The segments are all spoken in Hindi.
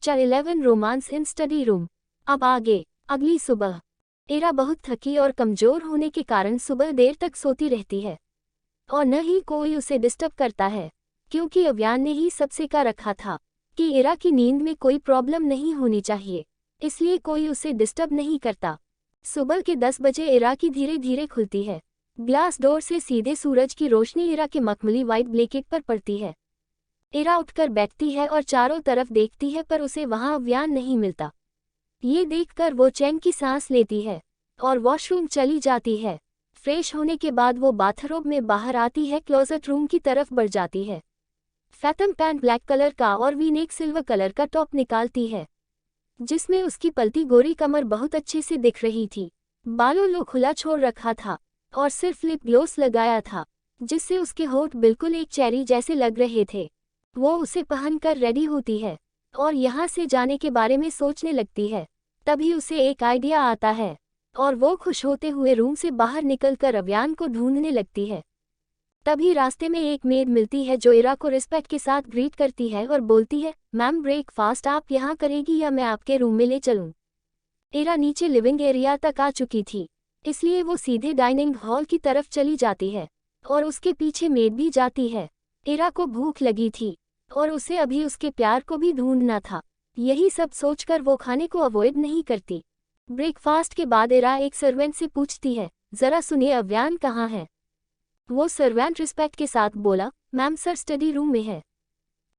Chapter 11 romance in study room. अब आगे। अगली सुबह इरा बहुत थकी और कमजोर होने के कारण सुबह देर तक सोती रहती है और न ही कोई उसे डिस्टर्ब करता है, क्योंकि अव्यान ने ही सब सिखा रखा था कि इरा की नींद में कोई प्रॉब्लम नहीं होनी चाहिए, इसलिए कोई उसे डिस्टर्ब नहीं करता। सुबह के 10 बजे इरा की धीरे धीरे खुलती है। ग्लास डोर से सीधे सूरज की रोशनी इरा के मखमली वाइट ब्लैंकेट पर पड़ती है। इरा उठकर बैठती है और चारों तरफ देखती है, पर उसे वहां अव्यान नहीं मिलता। ये देखकर वो चैन की सांस लेती है और वॉशरूम चली जाती है। फ्रेश होने के बाद वो बाथरोब में बाहर आती है, क्लोजेट रूम की तरफ बढ़ जाती है। फैथम पैंट ब्लैक कलर का और वी-नेक सिल्वर कलर का टॉप निकालती है, जिसमें उसकी पलती गोरी कमर बहुत अच्छे से दिख रही थी। बालों लो खुला छोड़ रखा था और सिर्फ लिप ग्लोस लगाया था, जिससे उसके होंठ बिल्कुल एक चेरी जैसे लग रहे थे। वो उसे पहनकर रेडी होती है और यहाँ से जाने के बारे में सोचने लगती है। तभी उसे एक आइडिया आता है और वो खुश होते हुए रूम से बाहर निकलकर अव्यान को ढूंढने लगती है। तभी रास्ते में एक मेड मिलती है जो इरा को रिस्पेक्ट के साथ ग्रीट करती है और बोलती है, मैम ब्रेकफास्ट आप यहाँ करेगी या मैं आपके रूम में ले चलूँ? इरा नीचे लिविंग एरिया तक आ चुकी थी, इसलिए वो सीधे डाइनिंग हॉल की तरफ चली जाती है और उसके पीछे मेड भी जाती है। इरा को भूख लगी थी और उसे अभी उसके प्यार को भी ढूंढना था। यही सब सोचकर वो खाने को अवॉइड नहीं करती। ब्रेकफास्ट के बाद इरा एक सर्वेंट से पूछती है, जरा सुनिए अव्यान कहाँ है? वो सर्वेंट रिस्पेक्ट के साथ बोला, मैम सर स्टडी रूम में है।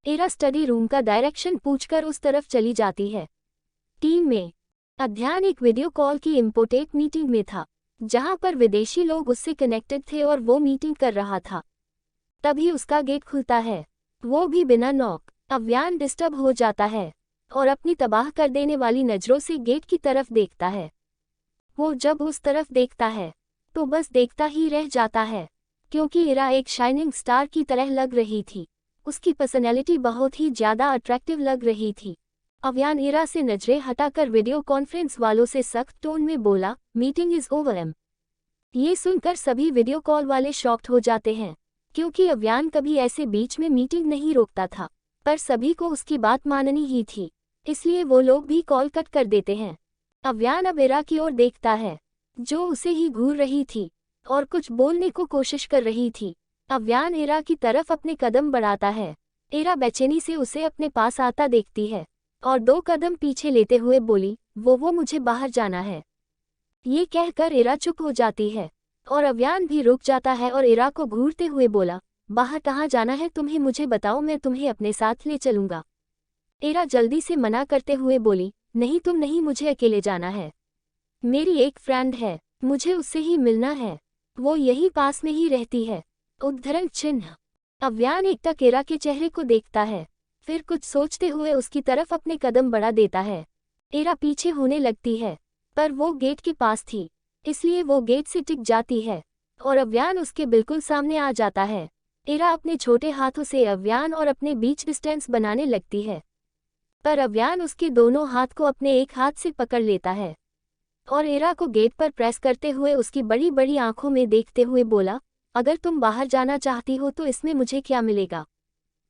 इरा स्टडी रूम का डायरेक्शन पूछकर उस तरफ चली जाती है। टीम में अध्यान एक वीडियो कॉल की इम्पोर्टेंट मीटिंग में था, जहां पर विदेशी लोग उससे कनेक्टेड थे और वो मीटिंग कर रहा था। तभी उसका गेट खुलता है, वो भी बिना नॉक। अव्यान डिस्टर्ब हो जाता है और अपनी तबाह कर देने वाली नज़रों से गेट की तरफ देखता है। वो जब उस तरफ देखता है तो बस देखता ही रह जाता है, क्योंकि इरा एक शाइनिंग स्टार की तरह लग रही थी। उसकी पर्सनैलिटी बहुत ही ज़्यादा अट्रैक्टिव लग रही थी। अव्यान इरा से नजरें हटाकर वीडियो कॉन्फ्रेंस वालों से सख्त टोन में बोला, मीटिंग इज ओवर। ये सुनकर सभी वीडियो कॉल वाले शॉक्ड हो जाते हैं, क्योंकि अव्यान कभी ऐसे बीच में मीटिंग नहीं रोकता था, पर सभी को उसकी बात माननी ही थी, इसलिए वो लोग भी कॉल कट कर देते हैं। अव्यान अब इरा की ओर देखता है, जो उसे ही घूर रही थी और कुछ बोलने को कोशिश कर रही थी। अव्यान इरा की तरफ अपने कदम बढ़ाता है। इरा बेचैनी से उसे अपने पास आता देखती है और 2 कदम पीछे लेते हुए बोली, वो मुझे बाहर जाना है। ये कहकर इरा चुप हो जाती है और अव्यान भी रुक जाता है और इरा को घूरते हुए बोला, बाहर कहाँ जाना है तुम्हें, मुझे बताओ, मैं तुम्हें अपने साथ ले चलूंगा। इरा जल्दी से मना करते हुए बोली, नहीं तुम नहीं, मुझे अकेले जाना है। मेरी एक फ्रेंड है, मुझे उससे ही मिलना है, वो यही पास में ही रहती है। उद्धरण चिन्ह। अव्यान एकटक इरा के चेहरे को देखता है, फिर कुछ सोचते हुए उसकी तरफ अपने कदम बढ़ा देता है। इरा पीछे होने लगती है, पर वो गेट के पास थी, इसलिए वो गेट से टिक जाती है और अव्यान उसके बिल्कुल सामने आ जाता है। इरा अपने छोटे हाथों से अव्यान और अपने बीच डिस्टेंस बनाने लगती है, पर अव्यान उसके दोनों हाथ को अपने एक हाथ से पकड़ लेता है और इरा को गेट पर प्रेस करते हुए उसकी बड़ी बड़ी आंखों में देखते हुए बोला, अगर तुम बाहर जाना चाहती हो तो इसमें मुझे क्या मिलेगा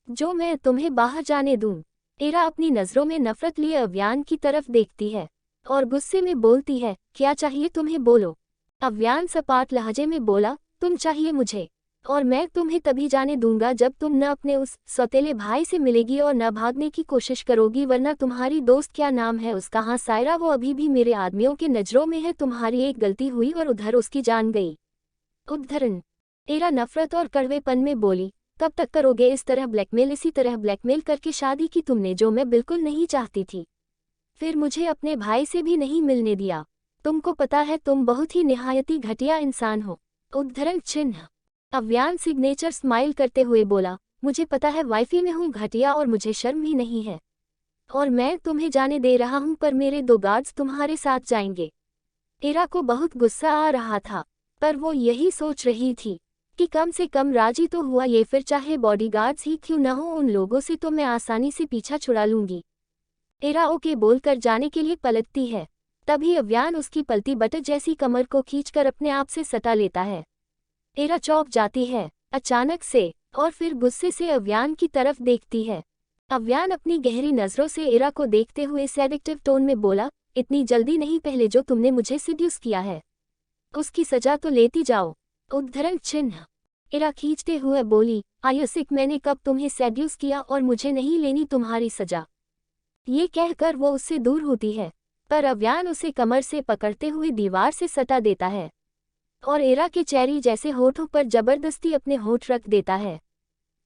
जो मैं तुम्हें बाहर जाने दूं? इरा अपनी नज़रों में नफरत लिए अव्यान की तरफ देखती है और गुस्से में बोलती है, क्या चाहिए तुम्हें, बोलो। अव्यान सपाट लहजे में बोला, तुम चाहिए मुझे, और मैं तुम्हें तभी जाने दूंगा जब तुम न अपने उस सौतेले भाई से मिलेगी और न भागने की कोशिश करोगी, वरना तुम्हारी दोस्त, क्या नाम है उसका, हाँ सायरा, वो अभी भी मेरे आदमियों के नज़रों में है। तुम्हारी एक गलती हुई और उधर उसकी जान गई। उद्धरण। इरा नफरत और कड़वेपन में बोली, कब तक करोगे इस तरह ब्लैकमेल? इसी तरह ब्लैकमेल करके शादी की तुमने, जो मैं बिल्कुल नहीं चाहती थी। फिर मुझे अपने भाई से भी नहीं मिलने दिया। तुमको पता है तुम बहुत ही निहायती घटिया इंसान हो। उद्धरण चिन्ह। अव्यान सिग्नेचर स्माइल करते हुए बोला, मुझे पता है वाइफी में हूँ घटिया और मुझे शर्म भी नहीं है, और मैं तुम्हें जाने दे रहा हूँ, पर मेरे 2 गार्ड्स तुम्हारे साथ जाएंगे। इरा को बहुत गुस्सा आ रहा था, पर वो यही सोच रही थी कि कम से कम राजी तो हुआ ये, फिर चाहे बॉडीगार्ड्स ही क्यों न हो, उन लोगों से तो मैं आसानी से पीछा छुड़ा लूंगी। इरा ओके बोलकर जाने के लिए पलटती है, तभी अव्यान उसकी पलती बटन जैसी कमर को खींचकर अपने आप से सटा लेता है। इरा चौंक जाती है अचानक से और फिर गुस्से से अव्यान की तरफ देखती है। अव्यान अपनी गहरी नजरों से इरा को देखते हुए सेडिक्टिव टोन में बोला, इतनी जल्दी नहीं, पहले जो तुमने मुझे सिड्यूस किया है उसकी सजा तो लेती जाओ। उद्धरण चिन्ह। इरा खींचते हुए बोली, आयुसिक, मैंने कब तुम्हें सेड्यूस किया और मुझे नहीं लेनी तुम्हारी सजा। ये कहकर वो उससे दूर होती है, पर अव्यान उसे कमर से पकड़ते हुए दीवार से सटा देता है और इरा के चेरी जैसे होठों पर जबरदस्ती अपने होठ रख देता है।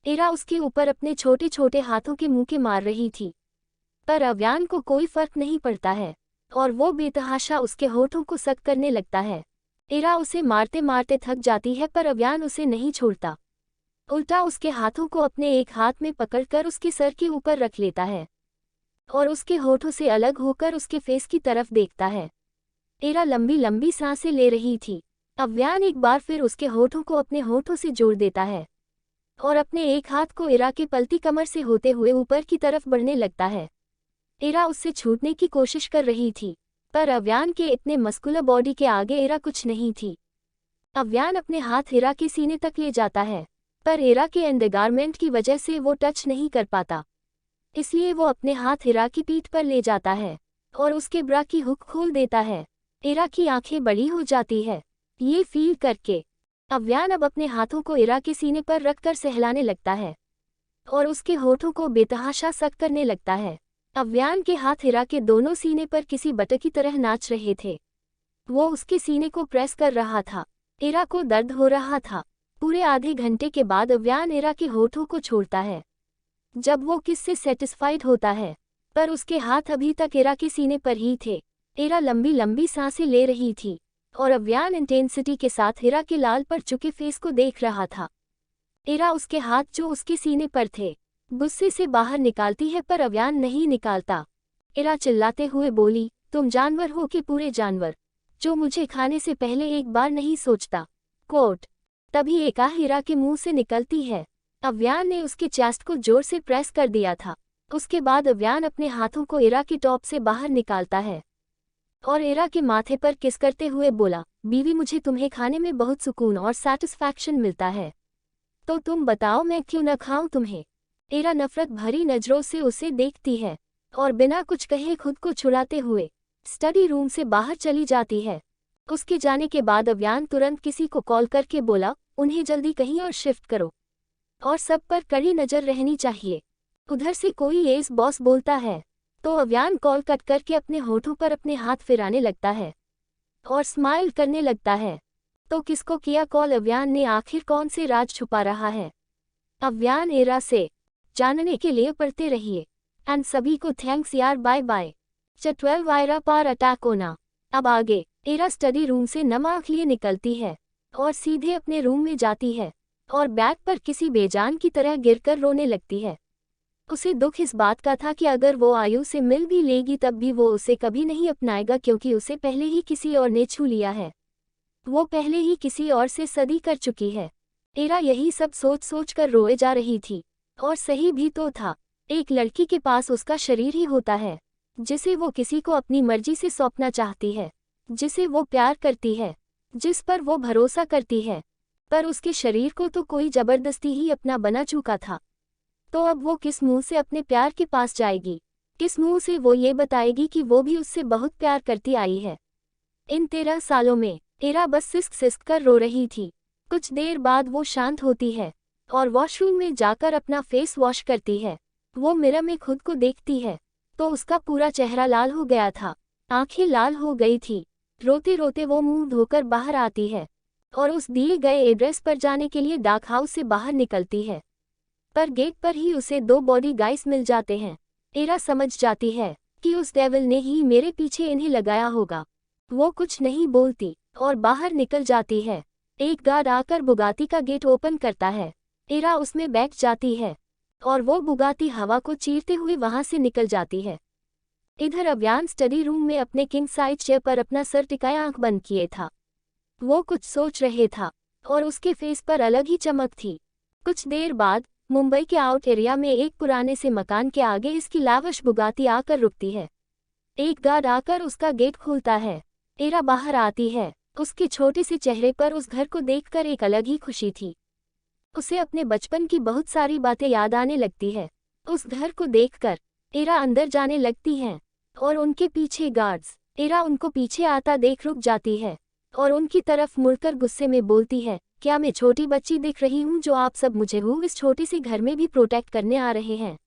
इरा उसके ऊपर अपने छोटे छोटे हाथों के मुंह के मार रही थी, पर अव्यान को कोई फर्क नहीं पड़ता है और वो बेतहाशा उसके होठों को सक करने लगता है। इरा उसे मारते मारते थक जाती है, पर अव्यान उसे नहीं छोड़ता। उल्टा उसके हाथों को अपने एक हाथ में पकड़कर उसके सर के ऊपर रख लेता है और उसके होठों से अलग होकर उसके फेस की तरफ देखता है। इरा लंबी लंबी सांसें ले रही थी। अव्यान एक बार फिर उसके होठों को अपने होठों से जोड़ देता है और अपने एक हाथ को इरा के पलती कमर से होते हुए ऊपर की तरफ बढ़ने लगता है। इरा उससे छूटने की कोशिश कर रही थी, पर अव्यान के इतने मस्कुलर बॉडी के आगे इरा कुछ नहीं थी। अव्यान अपने हाथ इरा के सीने तक ले जाता है, पर इरा के अंडरगारमेंट की वजह से वो टच नहीं कर पाता। इसलिए वो अपने हाथ इरा की पीठ पर ले जाता है और उसके ब्रा की हुक खोल देता है। इरा की आंखें बड़ी हो जाती है ये फील करके। अव्यान अब अपने हाथों को इरा के सीने पर रखकर सहलाने लगता है और उसके होठों को बेतहाशा सक करने लगता है। अव्यान के हाथ इरा के दोनों सीने पर किसी बटक की तरह नाच रहे थे। वो उसके सीने को प्रेस कर रहा था। इरा को दर्द हो रहा था। पूरे आधे घंटे के बाद अव्यान इरा के होठों को छोड़ता है, जब वो किस से सेटिस्फाइड होता है, पर उसके हाथ अभी तक इरा के सीने पर ही थे। इरा लंबी लंबी सांसें ले रही थी और अव्यान इंटेंसिटी के साथ इरा के लाल पड़ चुके फेस को देख रहा था। इरा उसके हाथ जो उसके सीने पर थे गुस्से से बाहर निकालती है, पर अव्यान नहीं निकालता। इरा चिल्लाते हुए बोली, तुम जानवर हो कि पूरे जानवर, जो मुझे खाने से पहले एक बार नहीं सोचता। कोट। तभी एक आह इरा के मुंह से निकलती है। अव्यान ने उसके चेस्ट को जोर से प्रेस कर दिया था। उसके बाद अव्यान अपने हाथों को इरा की टॉप से बाहर निकालता है और इरा के माथे पर किस करते हुए बोला, बीवी, मुझे तुम्हें खाने में बहुत सुकून और सैटिस्फैक्शन मिलता है, तो तुम बताओ मैं क्यों न खाऊं तुम्हें। इरा नफरत भरी नजरों से उसे देखती है और बिना कुछ कहे खुद को छुड़ाते हुए स्टडी रूम से बाहर चली जाती है। उसके जाने के बाद अव्यान तुरंत किसी को कॉल करके बोला, उन्हें जल्दी कहीं और शिफ्ट करो और सब पर कड़ी नजर रहनी चाहिए। उधर से कोई एस बॉस बोलता है तो अव्यान कॉल कट करके अपने होठों पर अपने हाथ फिराने लगता है और स्माइल करने लगता है। तो किसको किया कॉल? अव्यान ने आखिर कौन से राज छुपा रहा है? अव्यान इरा से जानने के लिए पढ़ते रहिए। एंड सभी को थैंक्स यार, बाय बाय। 12 वायरा पार अटैक होना। अब आगे। इरा स्टडी रूम से नम आंख लिए निकलती है और सीधे अपने रूम में जाती है और बैग पर किसी बेजान की तरह गिरकर रोने लगती है। उसे दुख इस बात का था कि अगर वो आयु से मिल भी लेगी तब भी वो उसे कभी नहीं अपनाएगा, क्योंकि उसे पहले ही किसी और ने छू लिया है। वो पहले ही किसी और से सदी कर चुकी है। इरा यही सब सोच सोच कर रोए जा रही थी और सही भी तो था। एक लड़की के पास उसका शरीर ही होता है जिसे वो किसी को अपनी मर्जी से सौंपना चाहती है, जिसे वो प्यार करती है, जिस पर वो भरोसा करती है, पर उसके शरीर को तो कोई जबरदस्ती ही अपना बना चुका था। तो अब वो किस मुंह से अपने प्यार के पास जाएगी? किस मुंह से वो ये बताएगी कि वो भी उससे बहुत प्यार करती आई है? इन 13 सालों में इरा बस सिसक सिसक कर रो रही थी। कुछ देर बाद वो शांत होती है और वॉशरूम में जाकर अपना फेस वॉश करती है। वो मिरर में खुद को देखती है तो उसका पूरा चेहरा लाल हो गया था, आंखें लाल हो गई थी। रोते रोते वो मुंह धोकर बाहर आती है और उस दिए गए एड्रेस पर जाने के लिए डाक हाउस से बाहर निकलती है, पर गेट पर ही उसे 2 बॉडी गार्ड्स मिल जाते हैं। इरा समझ जाती है कि उस डेविल ने ही मेरे पीछे इन्हें लगाया होगा। वो कुछ नहीं बोलती और बाहर निकल जाती है। एक गार्ड आकर बुगाती का गेट ओपन करता है। इरा उसमें बैठ जाती है और वो बुगाती हवा को चीरते हुए वहां से निकल जाती है। इधर अव्यान स्टडी रूम में अपने किंग साइज चेयर पर अपना सर टिकाए आंख बंद किए था। वो कुछ सोच रहे था और उसके फेस पर अलग ही चमक थी। कुछ देर बाद मुंबई के आउट एरिया में एक पुराने से मकान के आगे इसकी लाविश बुगाती आकर रुकती है। एक गार्ड आकर उसका गेट खोलता है। इरा बाहर आती है। उसके छोटे से चेहरे पर उस घर को देखकर एक अलग ही खुशी थी। उसे अपने बचपन की बहुत सारी बातें याद आने लगती है। उस घर को देखकर एरा अंदर जाने लगती हैं और उनके पीछे गार्ड्स। एरा उनको पीछे आता देख रुक जाती है और उनकी तरफ मुड़कर गुस्से में बोलती है, क्या मैं छोटी बच्ची दिख रही हूँ जो आप सब मुझे इस छोटे से घर में भी प्रोटेक्ट करने आ रहे हैं?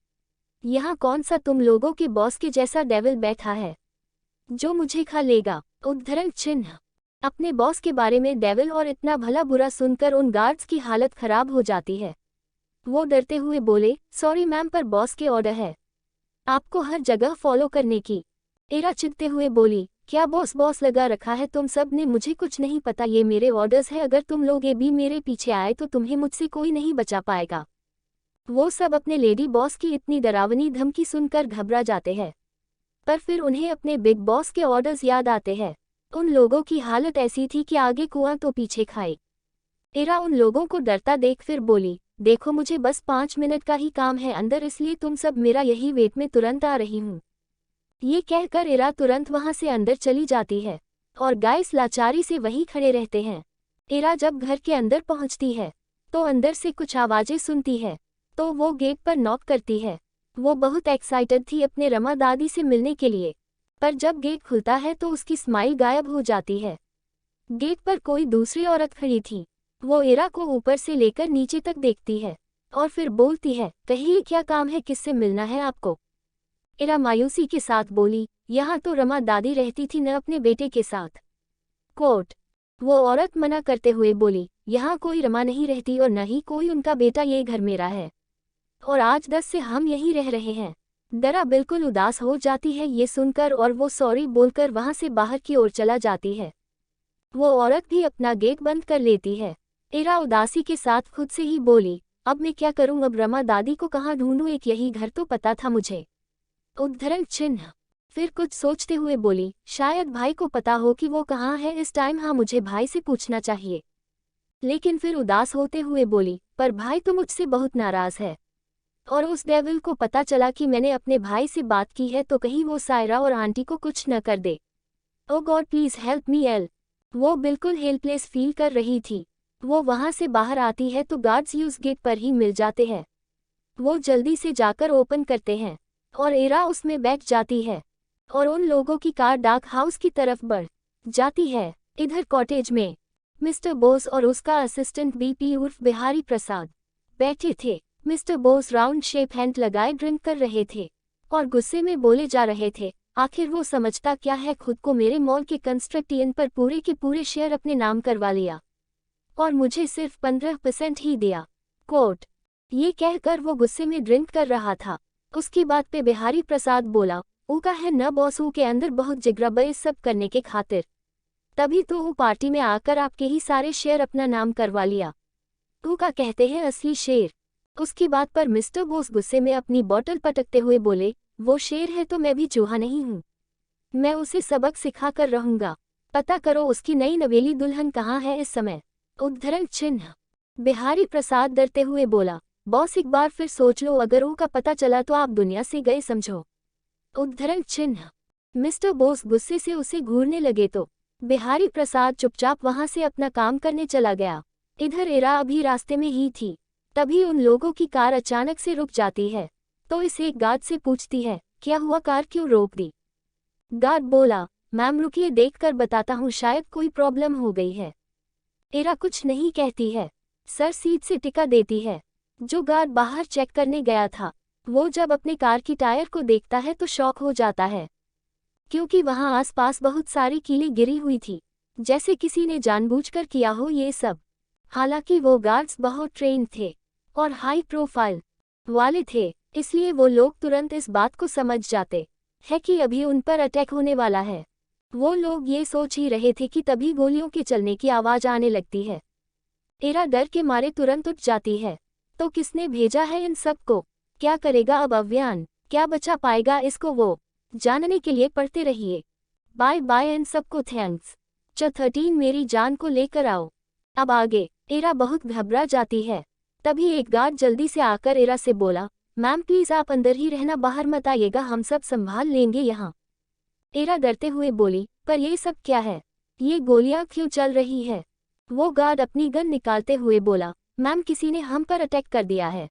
यहाँ कौन सा तुम लोगों के बॉस के जैसा डेविल बैठा है जो मुझे खा लेगा? उद्धरण चिन्ह। अपने बॉस के बारे में डेविल और इतना भला बुरा सुनकर उन गार्ड्स की हालत खराब हो जाती है। वो डरते हुए बोले, सॉरी मैम, पर बॉस के ऑर्डर है आपको हर जगह फॉलो करने की। एरा चिढ़ते हुए बोली, क्या बॉस बॉस लगा रखा है तुम सब ने? मुझे कुछ नहीं पता, ये मेरे ऑर्डर्स है। अगर तुम लोग भी मेरे पीछे आए तो तुम्हें मुझसे कोई नहीं बचा पाएगा। वो सब अपने लेडी बॉस की इतनी डरावनी धमकी सुनकर घबरा जाते हैं, पर फिर उन्हें अपने बिग बॉस के ऑर्डर्स याद आते हैं। उन लोगों की हालत ऐसी थी कि आगे कुआं तो पीछे खाए। एरा उन लोगों को डरता देख फिर बोली, देखो मुझे बस 5 मिनट का ही काम है अंदर, इसलिए तुम सब मेरा यही वेट में तुरंत आ रही हूँ। ये कहकर एरा तुरंत वहां से अंदर चली जाती है और गाइस लाचारी से वहीं खड़े रहते हैं। एरा जब घर के अंदर पहुंचती है तो अंदर से कुछ आवाजें सुनती है तो वो गेट पर नॉक करती है। वो बहुत एक्साइटेड थी अपने रमा दादी से मिलने के लिए, पर जब गेट खुलता है तो उसकी स्माइल गायब हो जाती है। गेट पर कोई दूसरी औरत खड़ी थी। वो एरा को ऊपर से लेकर नीचे तक देखती है और फिर बोलती है, कहिए क्या काम है, किससे मिलना है आपको? एरा मायूसी के साथ बोली, यहाँ तो रमा दादी रहती थी न अपने बेटे के साथ। कोट। वो औरत मना करते हुए बोली, यहाँ कोई रमा नहीं रहती और न ही कोई उनका बेटा, ये घर मेरा है और आज 10 से हम यहीं रह रहे हैं। दरा बिल्कुल उदास हो जाती है ये सुनकर और वो सॉरी बोलकर वहां से बाहर की ओर चला जाती है। वो औरत भी अपना गेट बंद कर लेती है। एरा उदासी के साथ खुद से ही बोली, अब मैं क्या करूं? अब रमा दादी को कहाँ ढूंढूं? एक यही घर तो पता था मुझे। उद्धरण चिन्ह। फिर कुछ सोचते हुए बोली, शायद भाई को पता हो कि वो कहाँ है इस टाइम। हाँ, मुझे भाई से पूछना चाहिए। लेकिन फिर उदास होते हुए बोली, पर भाई तो मुझसे बहुत नाराज है और उस डेविल को पता चला कि मैंने अपने भाई से बात की है तो कहीं वो सायरा और आंटी को कुछ न कर दे। Oh God please help me एल। वो बिल्कुल हेल्पलेस फील कर रही थी। वो वहां से बाहर आती है तो गार्ड्स यूज गेट पर ही मिल जाते हैं। वो जल्दी से जाकर ओपन करते हैं और एरा उसमें बैठ जाती है और उन लोगों की कार डार्क हाउस की तरफ बढ़ जाती है। इधर कॉटेज में मिस्टर बोस और उसका असिस्टेंट बीपी उर्फ बिहारी प्रसाद बैठे थे। Mister Bose round shape hand लगाए ड्रिंक कर रहे थे और गुस्से में बोले जा रहे थे, आखिर वो समझता क्या है खुद को? मेरे मॉल के कंस्ट्रक्टियन पर पूरे के पूरे शेयर अपने नाम करवा लिया और मुझे सिर्फ 15% ही दिया। कोट। ये कहकर वो गुस्से में ड्रिंक कर रहा था। उसकी बात पे बिहारी प्रसाद बोला, ऊका है न बॉस, के अंदर बहुत जिगरा इस सब करने के खातिर, तभी तो वो पार्टी में आकर आपके ही सारे शेयर अपना नाम करवा लिया। ऊका कहते हैं असली शेर। उसकी बात पर मिस्टर बोस गुस्से में अपनी बोतल पटकते हुए बोले, वो शेर है तो मैं भी चूहा नहीं हूँ। मैं उसे सबक सिखा कर रहूंगा। पता करो उसकी नई नवेली दुल्हन कहाँ है इस समय। उद्धरण चिन्ह। बिहारी प्रसाद डरते हुए बोला, बॉस एक बार फिर सोच लो, अगर वो का पता चला तो आप दुनिया से गए समझो। उद्धरण चिन्ह। मिस्टर बोस गुस्से से उसे घूरने लगे तो बिहारी प्रसाद चुपचाप वहां से अपना काम करने चला गया। इधर एरा अभी रास्ते में ही थी, तभी उन लोगों की कार अचानक से रुक जाती है तो इस एक गार्ड से पूछती है, क्या हुआ, कार क्यों रोक दी? गार्ड बोला, मैम रुकिए देखकर बताता हूँ, शायद कोई प्रॉब्लम हो गई है। एरा कुछ नहीं कहती है, सर सीट से टिका देती है। जो गार्ड बाहर चेक करने गया था वो जब अपने कार की टायर को देखता है तो शॉक हो जाता है, क्योंकि वहां आसपास बहुत सारी कीलें गिरी हुई थी, जैसे किसी ने जानबूझकर किया हो ये सब। हालांकि वो गार्ड्स बहुत ट्रेन्ड थे और हाई प्रोफाइल वाले थे, इसलिए वो लोग तुरंत इस बात को समझ जाते हैं कि अभी उन पर अटैक होने वाला है। वो लोग ये सोच ही रहे थे कि तभी गोलियों के चलने की आवाज आने लगती है। एरा डर के मारे तुरंत उठ जाती है। तो किसने भेजा है इन सबको? क्या करेगा अब अव्यान? क्या बचा पाएगा इसको? वो जानने के लिए पढ़ते रहिए। बाय बाय, इन सबको थैंक्स। 13 मेरी जान को लेकर आओ। अब आगे। एरा बहुत घबरा जाती है। तभी एक गार्ड जल्दी से आकर एरा से बोला, मैम प्लीज आप अंदर ही रहना, बाहर मत आइएगा, हम सब संभाल लेंगे यहाँ। एरा डरते हुए बोली, पर ये सब क्या है? ये गोलियां क्यों चल रही है? वो गार्ड अपनी गन निकालते हुए बोला, मैम किसी ने हम पर अटैक कर दिया है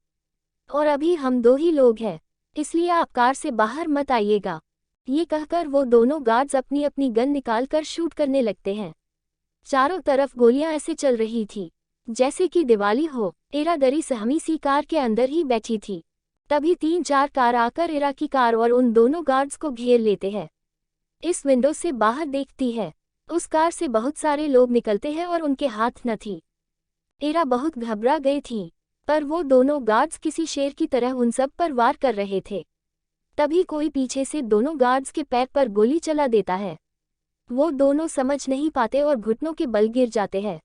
और अभी हम 2 ही लोग हैं। इसलिए आप कार से बाहर मत आइएगा। ये कहकर वो दोनों गार्ड्स अपनी अपनी गन निकालकर शूट करने लगते हैं। चारों तरफ गोलियां ऐसे चल रही थी जैसे कि दिवाली हो। इरा दरी सहमी सी कार के अंदर ही बैठी थी। तभी 3-4 कार आकर इरा की कार और उन दोनों गार्ड्स को घेर लेते हैं। इस विंडो से बाहर देखती है। उस कार से बहुत सारे लोग निकलते हैं और उनके हाथ न थी। इरा बहुत घबरा गई थी, पर वो दोनों गार्ड्स किसी शेर की तरह उन सब पर वार कर रहे थे। तभी कोई पीछे से दोनों गार्ड्स के पैर पर गोली चला देता है। वो दोनों समझ नहीं पाते और घुटनों के बल गिर जाते हैं।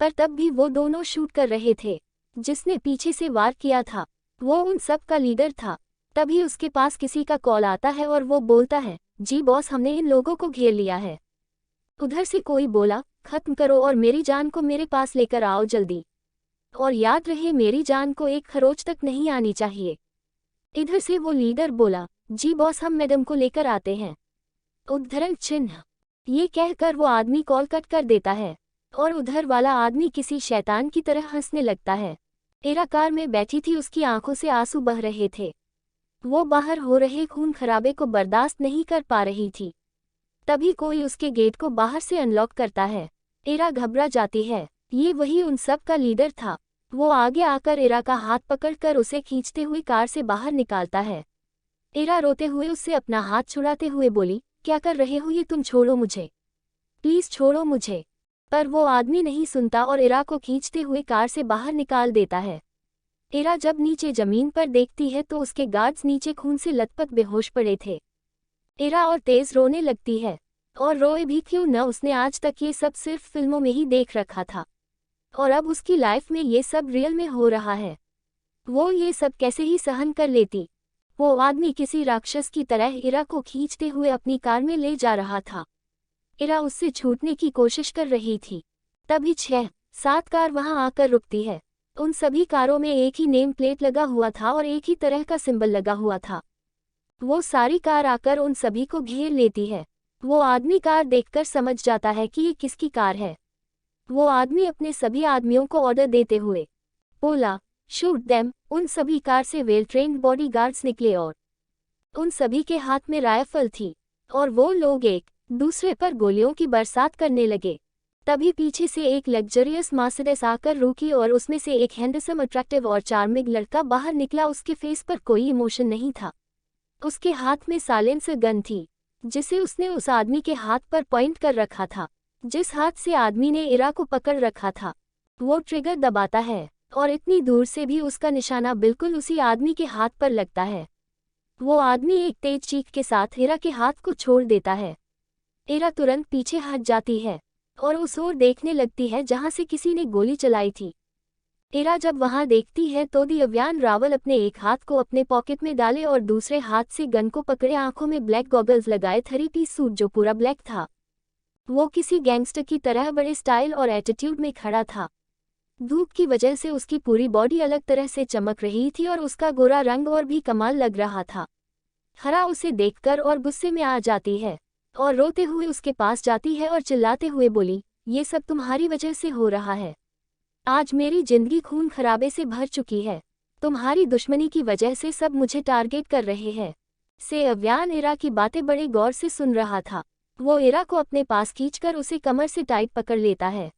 पर तब भी वो दोनों शूट कर रहे थे। जिसने पीछे से वार किया था वो उन सब का लीडर था। तभी उसके पास किसी का कॉल आता है और वो बोलता है, जी बॉस, हमने इन लोगों को घेर लिया है। उधर से कोई बोला, खत्म करो और मेरी जान को मेरे पास लेकर आओ जल्दी। और याद रहे, मेरी जान को एक खरोच तक नहीं आनी चाहिए। इधर से वो लीडर बोला, जी बॉस, हम मैडम को लेकर आते हैं। उद्धरण चिन्ह। ये कहकर वो आदमी कॉल कट कर देता है और उधर वाला आदमी किसी शैतान की तरह हंसने लगता है। इरा कार में बैठी थी, उसकी आंखों से आंसू बह रहे थे। वो बाहर हो रहे खून खराबे को बर्दाश्त नहीं कर पा रही थी। तभी कोई उसके गेट को बाहर से अनलॉक करता है। इरा घबरा जाती है। ये वही उन सब का लीडर था। वो आगे आकर इरा का हाथ पकड़कर उसे खींचते हुए कार से बाहर निकालता है। इरा रोते हुए उससे अपना हाथ छुड़ाते हुए बोली, क्या कर रहे हो ये, तुम छोड़ो मुझे, प्लीज छोड़ो मुझे। पर वो आदमी नहीं सुनता और इरा को खींचते हुए कार से बाहर निकाल देता है। इरा जब नीचे जमीन पर देखती है तो उसके गार्ड्स नीचे खून से लथपथ बेहोश पड़े थे। इरा और तेज रोने लगती है। और रोए भी क्यों न, उसने आज तक ये सब सिर्फ फिल्मों में ही देख रखा था और अब उसकी लाइफ में ये सब रियल में हो रहा है। वो ये सब कैसे ही सहन कर लेती। वो आदमी किसी राक्षस की तरह इरा को खींचते हुए अपनी कार में ले जा रहा था। इरा उससे छूटने की कोशिश कर रही थी। तभी 6-7 कार वहां आकर रुकती है। उन सभी कारों में एक ही नेम प्लेट लगा हुआ था और एक ही तरह का सिंबल लगा हुआ था। वो सारी कार आकर उन सभी को घेर लेती है। वो आदमी कार देखकर समझ जाता है कि ये किसकी कार है। वो आदमी अपने सभी आदमियों को ऑर्डर देते हुए बोला, शूट देम। उन सभी कार से वेल ट्रेन्ड बॉडीगार्ड्स निकले और उन सभी के हाथ में राइफल थी और वो लोग एक दूसरे पर गोलियों की बरसात करने लगे। तभी पीछे से एक लग्जरियस मर्सिडीज आकर रुकी और उसमें से एक हैंडसम, अट्रैक्टिव और चार्मिंग लड़का बाहर निकला। उसके फेस पर कोई इमोशन नहीं था। उसके हाथ में साइलेंसर गन थी जिसे उसने उस आदमी के हाथ पर पॉइंट कर रखा था। जिस हाथ से आदमी ने इरा को पकड़ रखा था वो ट्रिगर दबाता है और इतनी दूर से भी उसका निशाना बिल्कुल उसी आदमी के हाथ पर लगता है। वो आदमी एक तेज चीख के साथ इरा के हाथ को छोड़ देता है। इरा तुरंत पीछे हट जाती है और उस ओर देखने लगती है जहां से किसी ने गोली चलाई थी। इरा जब वहां देखती है तो दिव्यान रावल अपने एक हाथ को अपने पॉकेट में डाले और दूसरे हाथ से गन को पकड़े, आंखों में ब्लैक गॉगल्स लगाए, 3-पीस सूट जो पूरा ब्लैक था। वो किसी गैंगस्टर की तरह बड़े स्टाइल और एटीट्यूड में खड़ा था। धूप की वजह से उसकी पूरी बॉडी अलग तरह से चमक रही थी और उसका गोरा रंग और भी कमाल लग रहा था। हरा उसे देखकर और गुस्से में आ जाती है और रोते हुए उसके पास जाती है और चिल्लाते हुए बोली, ये सब तुम्हारी वजह से हो रहा है। आज मेरी जिंदगी खून खराबे से भर चुकी है। तुम्हारी दुश्मनी की वजह से सब मुझे टारगेट कर रहे हैं। दिव्यान इरा की बातें बड़े गौर से सुन रहा था। वो इरा को अपने पास खींचकर उसे कमर से टाइट पकड़ लेता है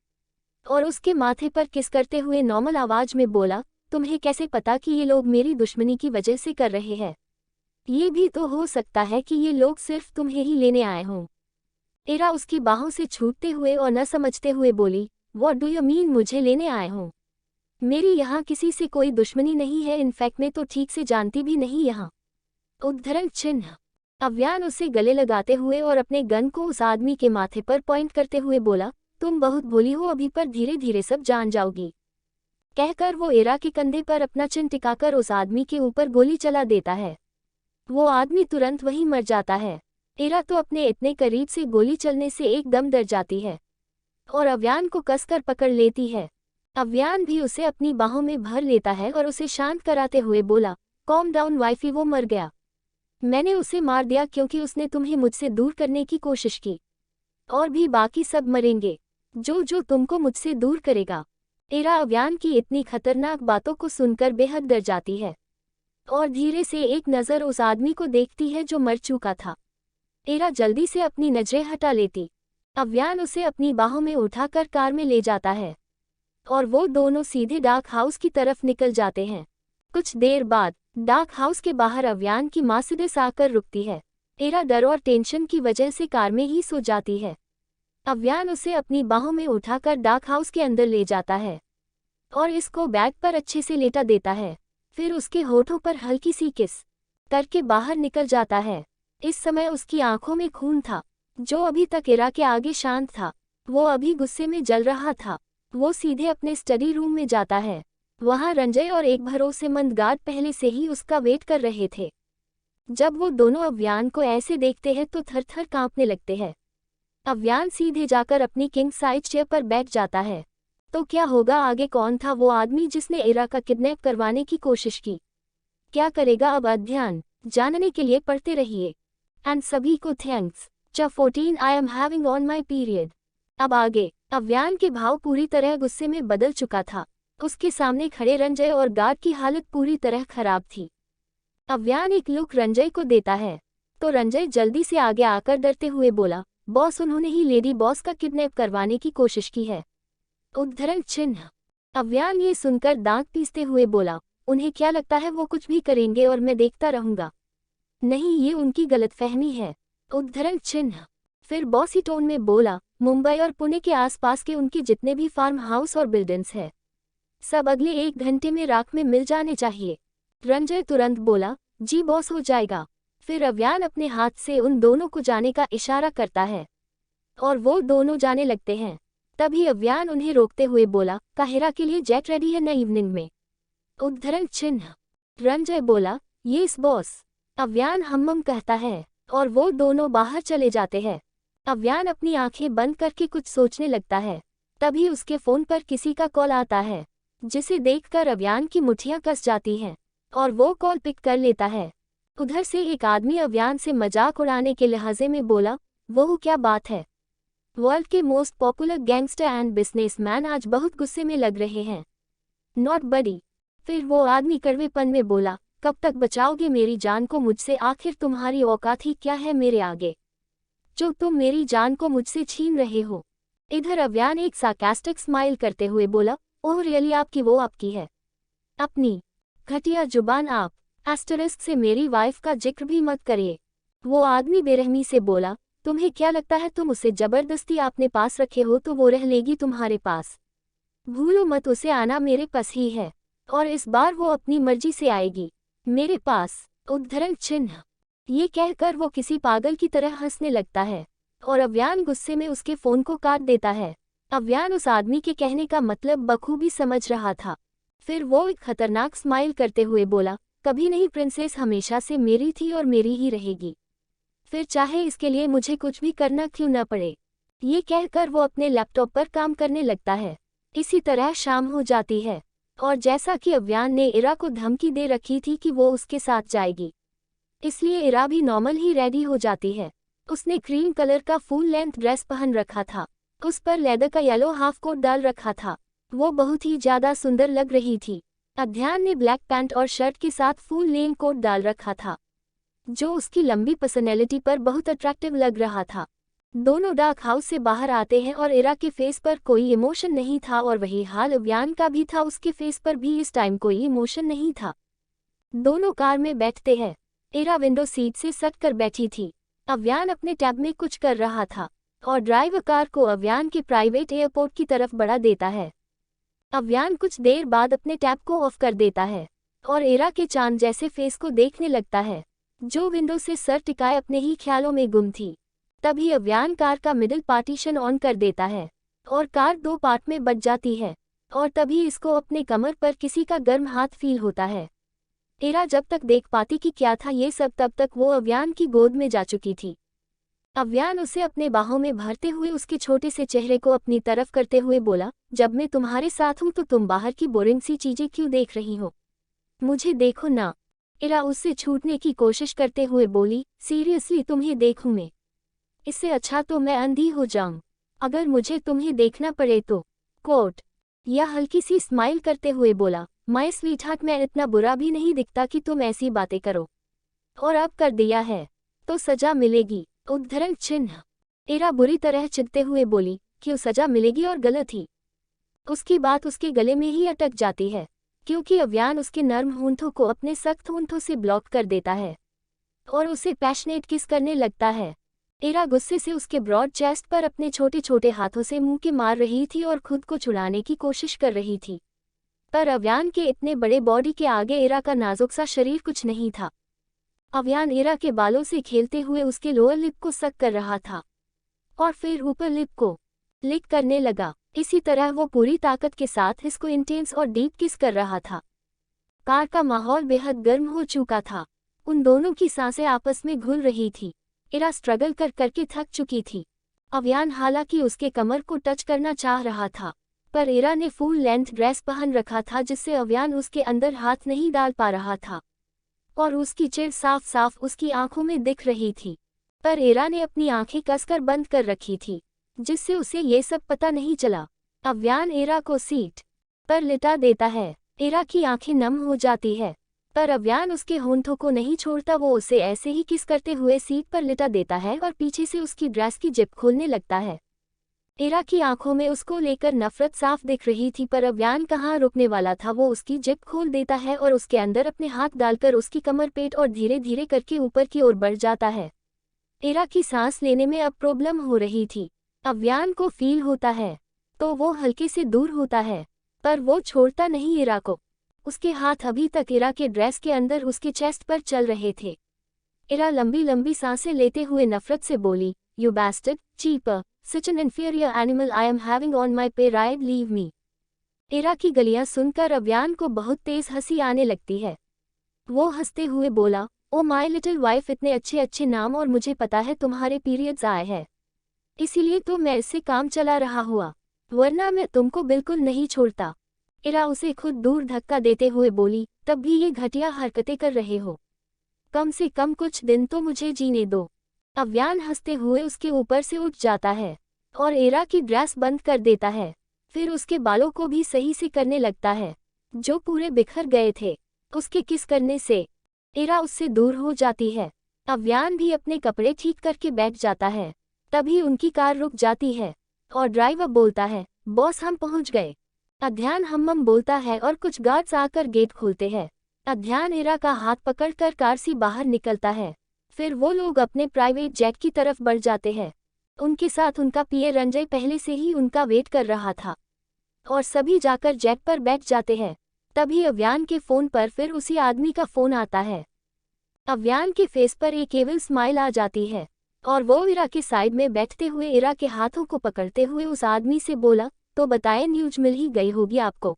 और उसके माथे पर किस करते हुए नॉर्मल आवाज में बोला, तुम्हें कैसे पता कि ये लोग मेरी दुश्मनी की वजह से कर रहे हैं? ये भी तो हो सकता है कि ये लोग सिर्फ तुम्हें ही लेने आए हों। इरा उसकी बाहों से छूटते हुए और न समझते हुए बोली, व्हाट डू यू मीन, मुझे लेने आए हों? मेरी यहाँ किसी से कोई दुश्मनी नहीं है। इनफैक्ट मैं तो ठीक से जानती भी नहीं यहाँ। उद्धरण चिन्ह। अव्यान उसे गले लगाते हुए और अपने गन को उस आदमी के माथे पर पॉइंट करते हुए बोला, तुम बहुत भोली हो, अभी पर धीरे धीरे सब जान जाओगी। कहकर वो इरा के कंधे पर अपना चिन टिकाकर उस आदमी के ऊपर गोली चला देता है। वो आदमी तुरंत वहीं मर जाता है। इरा तो अपने इतने करीब से गोली चलने से एकदम डर जाती है और अव्यान को कसकर पकड़ लेती है। अव्यान भी उसे अपनी बाहों में भर लेता है और उसे शांत कराते हुए बोला, कॉम डाउन वाइफी, वो मर गया। मैंने उसे मार दिया क्योंकि उसने तुम्हें मुझसे दूर करने की कोशिश की। और भी बाकी सब मरेंगे जो जो तुमको मुझसे दूर करेगा। इरा अव्यान की इतनी खतरनाक बातों को सुनकर बेहद डर जाती है। और धीरे से एक नज़र उस आदमी को देखती है जो मर चुका था। इरा जल्दी से अपनी नजरें हटा लेती। अव्यान उसे अपनी बाहों में उठाकर कार में ले जाता है और वो दोनों सीधे डार्क हाउस की तरफ निकल जाते हैं। कुछ देर बाद डार्क हाउस के बाहर अव्यान की माँ सीधे से आकर रुकती है। इरा डर और टेंशन की वजह से कार में ही सो जाती है। अव्यान उसे अपनी बाहों में उठाकर डार्क हाउस के अंदर ले जाता है और इसको बेड पर अच्छे से लेटा देता है। फिर उसके होठों पर हल्की सी किस करके बाहर निकल जाता है। इस समय उसकी आंखों में खून था, जो अभी तक इरा के आगे शांत था, वो अभी गुस्से में जल रहा था। वो सीधे अपने स्टडी रूम में जाता है। वहाँ रंजय और एक भरोसेमंद गार्ड पहले से ही उसका वेट कर रहे थे। जब वो दोनों अव्यान को ऐसे देखते हैं तो थर थर कांपने लगते हैं। अव्यान सीधे जाकर अपनी किंग साइज चेयर पर बैठ जाता है। तो क्या होगा आगे? कौन था वो आदमी जिसने इरा का किडनैप करवाने की कोशिश की? क्या करेगा अब? अध्ययन जानने के लिए पढ़ते रहिए। एंड सभी को thanks. Chapter 14 I am having on my period. अब आगे। अव्यान के भाव पूरी तरह गुस्से में बदल चुका था। उसके सामने खड़े रंजय और गार्ड की हालत पूरी तरह खराब थी। अव्यान एक लुक रंजय को देता है तो रंजय जल्दी से आगे आकर डरते हुए बोला, बॉस, उन्होंने ही लेडी बॉस का किडनैप करवाने की कोशिश की है। उद्धरण चिन्ह। अव्यान ये सुनकर दांत पीसते हुए बोला, उन्हें क्या लगता है वो कुछ भी करेंगे और मैं देखता रहूंगा? नहीं, ये उनकी गलतफहमी है। उद्धरण चिन्ह। फिर बॉसी टोन में बोला, मुंबई और पुणे के आसपास के उनके जितने भी फार्म हाउस और बिल्डिंग्स हैं, सब अगले 1 घंटे में राख में मिल जाने चाहिए। रंजय तुरंत बोला, जी बॉस, हो जाएगा। फिर अव्यान अपने हाथ से उन दोनों को जाने का इशारा करता है और वो दोनों जाने लगते हैं। तभी अव्यान उन्हें रोकते हुए बोला, काहिरा के लिए जेट रेडी है ना इवनिंग में? उद्धरण चिन्ह। रंजय बोला, यस बॉस। अव्यान हम्म कहता है और वो दोनों बाहर चले जाते हैं। अव्यान अपनी आंखें बंद करके कुछ सोचने लगता है। तभी उसके फोन पर किसी का कॉल आता है, जिसे देखकर अव्यान की मुट्ठियां कस जाती हैं और वो कॉल पिक कर लेता है। उधर से एक आदमी अव्यान से मजाक उड़ाने के लिहाजे में बोला, वो क्या बात है? वर्ल्ड के most popular gangster and businessman आज बहुत गुस्से में लग रहे हैं। नॉट बडी। फिर वो आदमी कड़वेपन में बोला, कब तक बचाओगे मेरी जान को मुझसे? आखिर तुम्हारी औकात ही क्या है मेरे आगे, जो तुम मेरी जान को मुझसे छीन रहे हो? इधर अव्यान एक सार्कास्टिक स्माइल करते हुए बोला, ओह रियली, आपकी वो आपकी है? अपनी घटिया जुबान आप एस्टरिस्क से मेरी वाइफ का जिक्र भी मत करिए। वो आदमी बेरहमी से बोला, तुम्हें क्या लगता है तुम उसे जबरदस्ती अपने पास रखे हो तो वो रह लेगी तुम्हारे पास? भूलो मत, उसे आना मेरे पास ही है और इस बार वो अपनी मर्जी से आएगी मेरे पास। उद्धरण चिन्ह। ये कहकर वो किसी पागल की तरह हंसने लगता है और अव्यान गुस्से में उसके फोन को काट देता है। अव्यान उस आदमी के कहने का मतलब बखूबी समझ रहा था। फिर वो एक खतरनाक स्माइल करते हुए बोला, कभी नहीं, प्रिंसेस हमेशा से मेरी थी और मेरी ही रहेगी, फिर चाहे इसके लिए मुझे कुछ भी करना क्यों न पड़े। ये कहकर वो अपने लैपटॉप पर काम करने लगता है। इसी तरह शाम हो जाती है और जैसा कि अव्यान ने इरा को धमकी दे रखी थी कि वो उसके साथ जाएगी, इसलिए इरा भी नॉर्मल ही रेडी हो जाती है। उसने क्रीम कलर का फुल लेंथ ड्रेस पहन रखा था, उस पर लेदर का येलो हाफ कोट डाल रखा था। वो बहुत ही ज्यादा सुंदर लग रही थी। अध्ययन ने ब्लैक पैंट और शर्ट के साथ फुल लेन कोट डाल रखा था, जो उसकी लंबी पर्सनैलिटी पर बहुत अट्रैक्टिव लग रहा था। दोनों डार्क हाउस से बाहर आते हैं और इरा के फेस पर कोई इमोशन नहीं था और वही हाल अव्यान का भी था, उसके फेस पर भी इस टाइम कोई इमोशन नहीं था। दोनों कार में बैठते हैं। इरा विंडो सीट से सट कर बैठी थी। अव्यान अपने टैब में कुछ कर रहा था और ड्राइवर कार को अव्यान के प्राइवेट एयरपोर्ट की तरफ बढ़ा देता है। अव्यान कुछ देर बाद अपने टैब को ऑफ कर देता है और इरा के चांद जैसे फेस को देखने लगता है, जो विंडो से सर टिकाए अपने ही ख्यालों में गुम थी। तभी अव्यान कार का मिडिल पार्टीशन ऑन कर देता है और कार 2 पार्ट में बच जाती है और तभी इसको अपने कमर पर किसी का गर्म हाथ फील होता है। इरा जब तक देख पाती कि क्या था ये सब, तब तक वो अव्यान की गोद में जा चुकी थी। अव्यान उसे अपने बाहों में भरते हुए उसके छोटे से चेहरे को अपनी तरफ करते हुए बोला, जब मैं तुम्हारे साथ हूं तो तुम बाहर की बोरिंग सी चीजें क्यों देख रही हो? मुझे देखो ना। इरा उससे छूटने की कोशिश करते हुए बोली, सीरियसली तुम्हें देखूं मैं? इससे अच्छा तो मैं अंधी हो जाऊं, अगर मुझे तुम्हें देखना पड़े तो। कोट। यह हल्की सी स्माइल करते हुए बोला, माय स्वीटहार्ट, मैं इतना बुरा भी नहीं दिखता कि तुम ऐसी बातें करो, और अब कर दिया है तो सजा मिलेगी। उद्धरण चिन्ह। इरा बुरी तरह चिढ़ते हुए बोली, क्यों सजा मिलेगी और गलत ही? उसकी बात उसके गले में ही अटक जाती है, क्योंकि अव्यान उसके नर्म होंठों को अपने सख्त होंठों से ब्लॉक कर देता है और उसे पैशनेट किस करने लगता है। इरा गुस्से से उसके ब्रॉड चेस्ट पर अपने छोटे छोटे हाथों से मुंह के मार रही थी और खुद को छुड़ाने की कोशिश कर रही थी, पर अव्यान के इतने बड़े बॉडी के आगे इरा का नाजुक सा शरीर कुछ नहीं था। अव्यान इरा के बालों से खेलते हुए उसके लोअर लिप को सक कर रहा था और फिर ऊपर लिप को लिक करने लगा। इसी तरह वो पूरी ताकत के साथ इसको इंटेंस और डीप किस कर रहा था। कार का माहौल बेहद गर्म हो चुका था। उन दोनों की सांसें आपस में घुल रही थी। इरा स्ट्रगल कर करके थक चुकी थी। अव्यान हालांकि उसके कमर को टच करना चाह रहा था, पर इरा ने फुल लेंथ ड्रेस पहन रखा था जिससे अव्यान उसके अंदर हाथ नहीं डाल पा रहा था और उसकी चिढ़ साफ साफ उसकी आंखों में दिख रही थी। पर इरा ने अपनी आंखें कसकर बंद कर रखी थी, जिससे उसे ये सब पता नहीं चला। अव्यान इरा को सीट पर लिटा देता है। इरा की आंखें नम हो जाती है, पर अव्यान उसके होंठों को नहीं छोड़ता। वो उसे ऐसे ही किस करते हुए सीट पर लिटा देता है और पीछे से उसकी ड्रेस की जिप खोलने लगता है। इरा की आंखों में उसको लेकर नफरत साफ दिख रही थी, पर अव्यान कहाँ रुकने वाला था। वो उसकी जिप खोल देता है और उसके अंदर अपने हाथ डालकर उसकी कमर, पेट और धीरे धीरे करके ऊपर की ओर बढ़ जाता है। इरा की सांस लेने में अब प्रॉब्लम हो रही थी। अव्यान को फील होता है तो वो हल्के से दूर होता है, पर वो छोड़ता नहीं इरा को। उसके हाथ अभी तक इरा के ड्रेस के अंदर उसके चेस्ट पर चल रहे थे। इरा लंबी लंबी सांसें लेते हुए नफरत से बोली, you bastard, cheaper, such an inferior animal I am having on my पे राइड, लीव मी। इरा की गलियां सुनकर अव्यान को बहुत तेज हंसी आने लगती है। वो हंसते हुए बोला, ओ माई लिटिल वाइफ, इतने अच्छे अच्छे नाम, और मुझे पता है तुम्हारे पीरियड्स आए हैं, इसीलिए तो मैं इससे काम चला रहा हुआ, वरना मैं तुमको बिल्कुल नहीं छोड़ता। इरा उसे खुद दूर धक्का देते हुए बोली, तब भी ये घटिया हरकतें कर रहे हो, कम से कम कुछ दिन तो मुझे जीने दो। अव्यान हंसते हुए उसके ऊपर से उठ जाता है और इरा की ड्रेस बंद कर देता है। फिर उसके बालों को भी सही से करने लगता है, जो पूरे बिखर गए थे उसके किस करने से। इरा उससे दूर हो जाती है। अव्यान भी अपने कपड़े ठीक करके बैठ जाता है। तभी उनकी कार रुक जाती है और ड्राइवर बोलता है, बॉस हम पहुंच गए। अध्यान हम बोलता है और कुछ गार्ड्स आकर गेट खोलते हैं। अध्यान इरा का हाथ पकड़कर कार से बाहर निकलता है। फिर वो लोग अपने प्राइवेट जेट की तरफ बढ़ जाते हैं। उनके साथ उनका पीए रंजय पहले से ही उनका वेट कर रहा था और सभी जाकर जेट पर बैठ जाते हैं। तभी अव्यान के फोन पर फिर उसी आदमी का फोन आता है। अव्यान के फेस पर एक एविल स्माइल आ जाती है और वो इरा के साइड में बैठते हुए इरा के हाथों को पकड़ते हुए उस आदमी से बोला, तो बताए न्यूज मिल ही गई होगी आपको।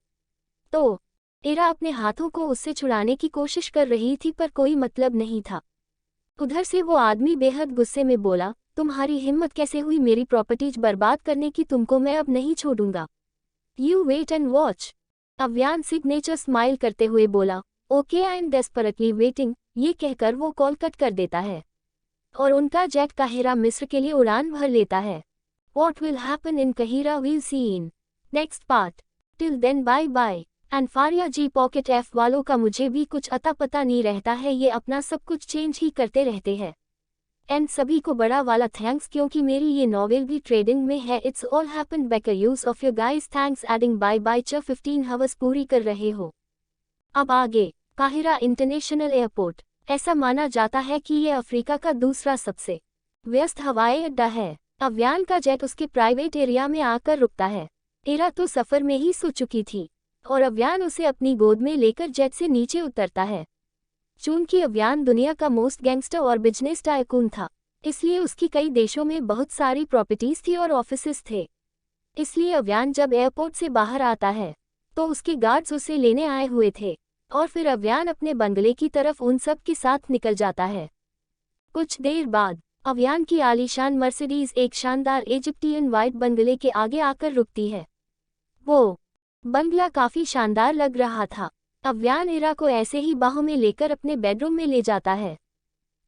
तो इरा अपने हाथों को उससे छुड़ाने की कोशिश कर रही थी, पर कोई मतलब नहीं था। उधर से वो आदमी बेहद गुस्से में बोला, तुम्हारी हिम्मत कैसे हुई मेरी प्रॉपर्टीज बर्बाद करने की, तुमको मैं अब नहीं छोड़ूंगा। You wait and watch. Avyan signature smile करते हुए बोला, okay I am desperately waiting. ये कहकर वो कॉल कट कर देता है और उनका जेट काहिरा मिस्र के लिए उड़ान भर लेता है। What will happen in Kahira we'll see in next part. Till then bye bye. And Faria ji pocket F वालों का मुझे भी कुछ अता पता नहीं रहता है, ये अपना सब कुछ चेंज ही करते रहते हैं। एंड सभी को बड़ा वाला थैंक्स, क्योंकि मेरी ये नॉवेल भी ट्रेडिंग में है। It's all happened because of your guys, thanks adding bye bye. 15 hours पूरी कर रहे हो। अब आगे काहिरा इंटरनेशनल एयरपोर्ट। ऐसा माना जाता है कि ये अफ्रीका का दूसरा सबसे व्यस्त हवाई अड्डा है। अव्यान का जेट उसके प्राइवेट एरिया में आकर रुकता है। इरा तो सफर में ही सो चुकी थी और अव्यान उसे अपनी गोद में लेकर जेट से नीचे उतरता है। चूंकि अव्यान दुनिया का मोस्ट गैंगस्टर और बिजनेस टाइकून था, इसलिए उसकी कई देशों में बहुत सारी प्रॉपर्टीज थी और ऑफिसेस थे। इसलिए अव्यान जब एयरपोर्ट से बाहर आता है तो उसके गार्ड्स उसे लेने आए हुए थे और फिर अव्यान अपने बंगले की तरफ उन सब के साथ निकल जाता है। कुछ देर बाद अव्यान की आलीशान मर्सिडीज एक शानदार इजिप्टियन वाइट बंगले के आगे आकर रुकती है। वो बंगला काफी शानदार लग रहा था। अव्यान इरा को ऐसे ही बाहों में लेकर अपने बेडरूम में ले जाता है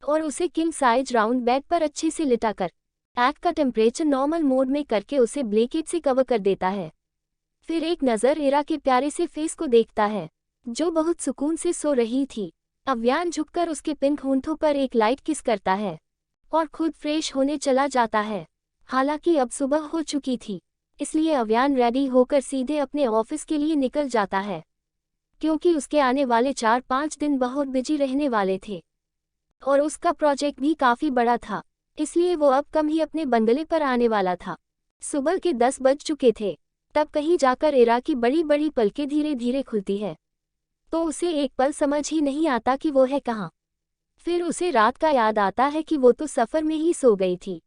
और उसे किंग साइज राउंड बेड पर अच्छे से लिटाकर एग का टेम्परेचर नॉर्मल मोड में करके उसे ब्लैंकेट से कवर कर देता है। फिर एक नज़र इरा के प्यारे से फेस को देखता है जो बहुत सुकून से सो रही थी। अव्यान झुककर उसके पिंक होंठों पर एक लाइट किस करता है और खुद फ्रेश होने चला जाता है। हालांकि अब सुबह हो चुकी थी, इसलिए अव्यान रेडी होकर सीधे अपने ऑफिस के लिए निकल जाता है, क्योंकि उसके आने वाले 4-5 दिन बहुत बिजी रहने वाले थे और उसका प्रोजेक्ट भी काफ़ी बड़ा था, इसलिए वो अब कम ही अपने बंगले पर आने वाला था। सुबह के 10 बज चुके थे, तब कहीं जाकर इरा की बड़ी बड़ी पलकें धीरे धीरे खुलती है, तो उसे एक पल समझ ही नहीं आता कि वो है कहाँ। फिर उसे रात का याद आता है कि वो तो सफ़र में ही सो गई थी,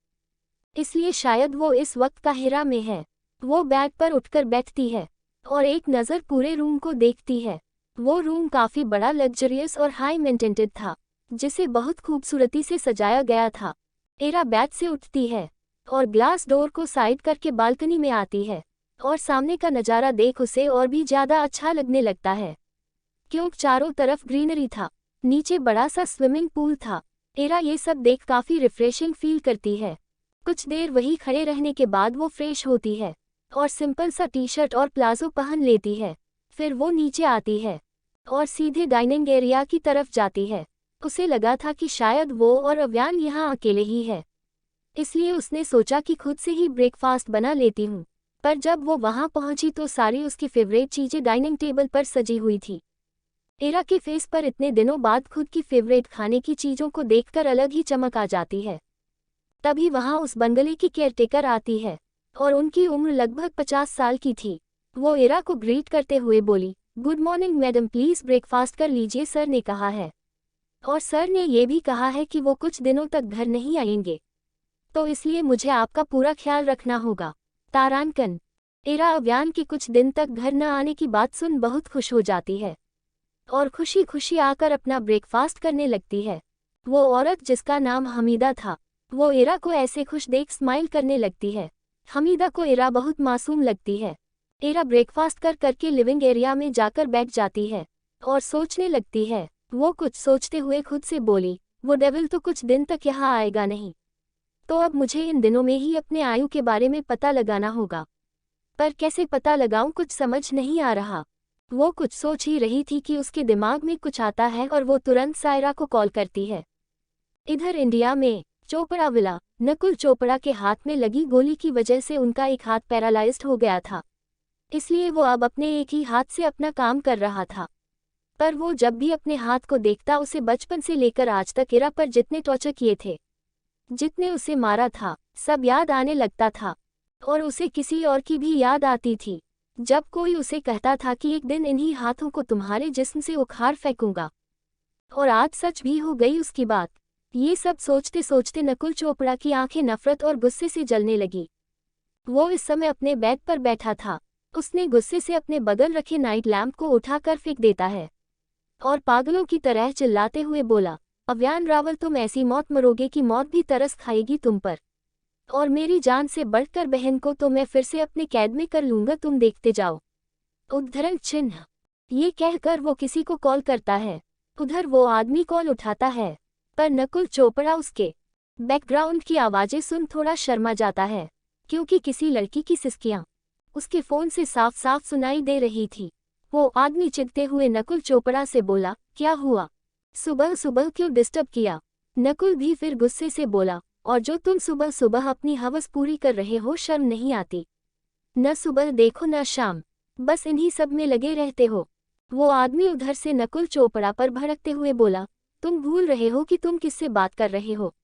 इसलिए शायद वो इस वक्त काहिरा में है। वो बेड पर उठकर बैठती है और एक नज़र पूरे रूम को देखती है। वो रूम काफ़ी बड़ा, लग्जरियस और हाई मेंटेनेंटेड था, जिसे बहुत खूबसूरती से सजाया गया था। इरा बेड से उठती है और ग्लास डोर को साइड करके बालकनी में आती है और सामने का नज़ारा देख उसे और भी ज़्यादा अच्छा लगने लगता है, क्योंकि चारों तरफ ग्रीनरी था, नीचे बड़ा सा स्विमिंग पूल था। इरा ये सब देख काफ़ी रिफ्रेशिंग फील करती है। कुछ देर वहीं खड़े रहने के बाद वो फ्रेश होती है और सिंपल सा टी शर्ट और प्लाजो पहन लेती है। फिर वो नीचे आती है और सीधे डाइनिंग एरिया की तरफ जाती है। उसे लगा था कि शायद वो और अव्यान यहाँ अकेले ही है, इसलिए उसने सोचा कि खुद से ही ब्रेकफास्ट बना लेती हूँ। पर जब वो वहाँ पहुँची तो सारी उसकी फेवरेट चीज़ें डाइनिंग टेबल पर सजी हुई थी। इरा के फेस पर इतने दिनों बाद खुद की फेवरेट खाने की चीज़ों को देखकर अलग ही चमक आ जाती है। तभी वहाँ उस बंगले की केयरटेकर आती है और उनकी उम्र लगभग 50 साल की थी। वो इरा को ग्रीट करते हुए बोली, good morning madam, please breakfast कर लीजिए, सर ने कहा है। और सर ने ये भी कहा है कि वो कुछ दिनों तक घर नहीं आएंगे, तो इसलिए मुझे आपका पूरा ख्याल रखना होगा। तारांकन। इरा अव्यान के कुछ दिन तक घर न आने की बात सुन बहुत खुश हो जाती है और खुशी खुशी आकर अपना ब्रेकफास्ट करने लगती है। वो औरत जिसका नाम हमीदा था, वो इरा को ऐसे खुश देख स्माइल करने लगती है। हमीदा को इरा बहुत मासूम लगती है। इरा ब्रेकफास्ट करके लिविंग एरिया में जाकर बैठ जाती है और सोचने लगती है। वो कुछ सोचते हुए खुद से बोली, वो डेविल तो कुछ दिन तक यहाँ आएगा नहीं, तो अब मुझे इन दिनों में ही अपने आयु के बारे में पता लगाना होगा। पर कैसे पता लगाऊं, कुछ समझ नहीं आ रहा। वो कुछ सोच ही रही थी कि उसके दिमाग में कुछ आता है और वो तुरंत सायरा को कॉल करती है। इधर इंडिया में चोपड़ा विला, नकुल चोपड़ा के हाथ में लगी गोली की वजह से उनका एक हाथ पैरालाइज्ड हो गया था, इसलिए वो अब अपने एक ही हाथ से अपना काम कर रहा था। पर वो जब भी अपने हाथ को देखता, उसे बचपन से लेकर आज तक इरा पर जितने टॉर्चर किए थे, जितने उसे मारा था, सब याद आने लगता था और उसे किसी और की भी याद आती थी। जब कोई उसे कहता था कि एक दिन इन्हीं हाथों को तुम्हारे जिस्म से उखाड़ फेंकूंगा, और आज सच भी हो गई उसकी बात। ये सब सोचते सोचते नकुल चोपड़ा की आंखें नफरत और गुस्से से जलने लगी। वो इस समय अपने बेड पर बैठा था। उसने गुस्से से अपने बगल रखे नाइट लैम्प को उठाकर फेंक देता है और पागलों की तरह चिल्लाते हुए बोला, अव्यान रावल, तुम ऐसी मौत मरोगे कि मौत भी तरस खाएगी तुम पर, और मेरी जान से बढ़कर बहन को तो मैं फिर से अपने कैद में कर लूंगा, तुम देखते जाओ। उद्धरण चिन्ह। ये कहकर वो किसी को कॉल करता है। उधर वो आदमी कॉल उठाता है, पर नकुल चोपड़ा उसके बैकग्राउंड की आवाज़ें सुन थोड़ा शर्मा जाता है, क्योंकि किसी लड़की की सिसकियां उसके फ़ोन से साफ साफ सुनाई दे रही थी। वो आदमी चिढ़ते हुए नकुल चोपड़ा से बोला, क्या हुआ, सुबह सुबह क्यों डिस्टर्ब किया। नकुल भी फिर गुस्से से बोला, और जो तुम सुबह सुबह अपनी हवस पूरी कर रहे हो, शर्म नहीं आती? न सुबह देखो न शाम, बस इन्हीं सब में लगे रहते हो। वो आदमी उधर से नकुल चोपड़ा पर भड़कते हुए बोला, तुम भूल रहे हो कि तुम किससे बात कर रहे हो,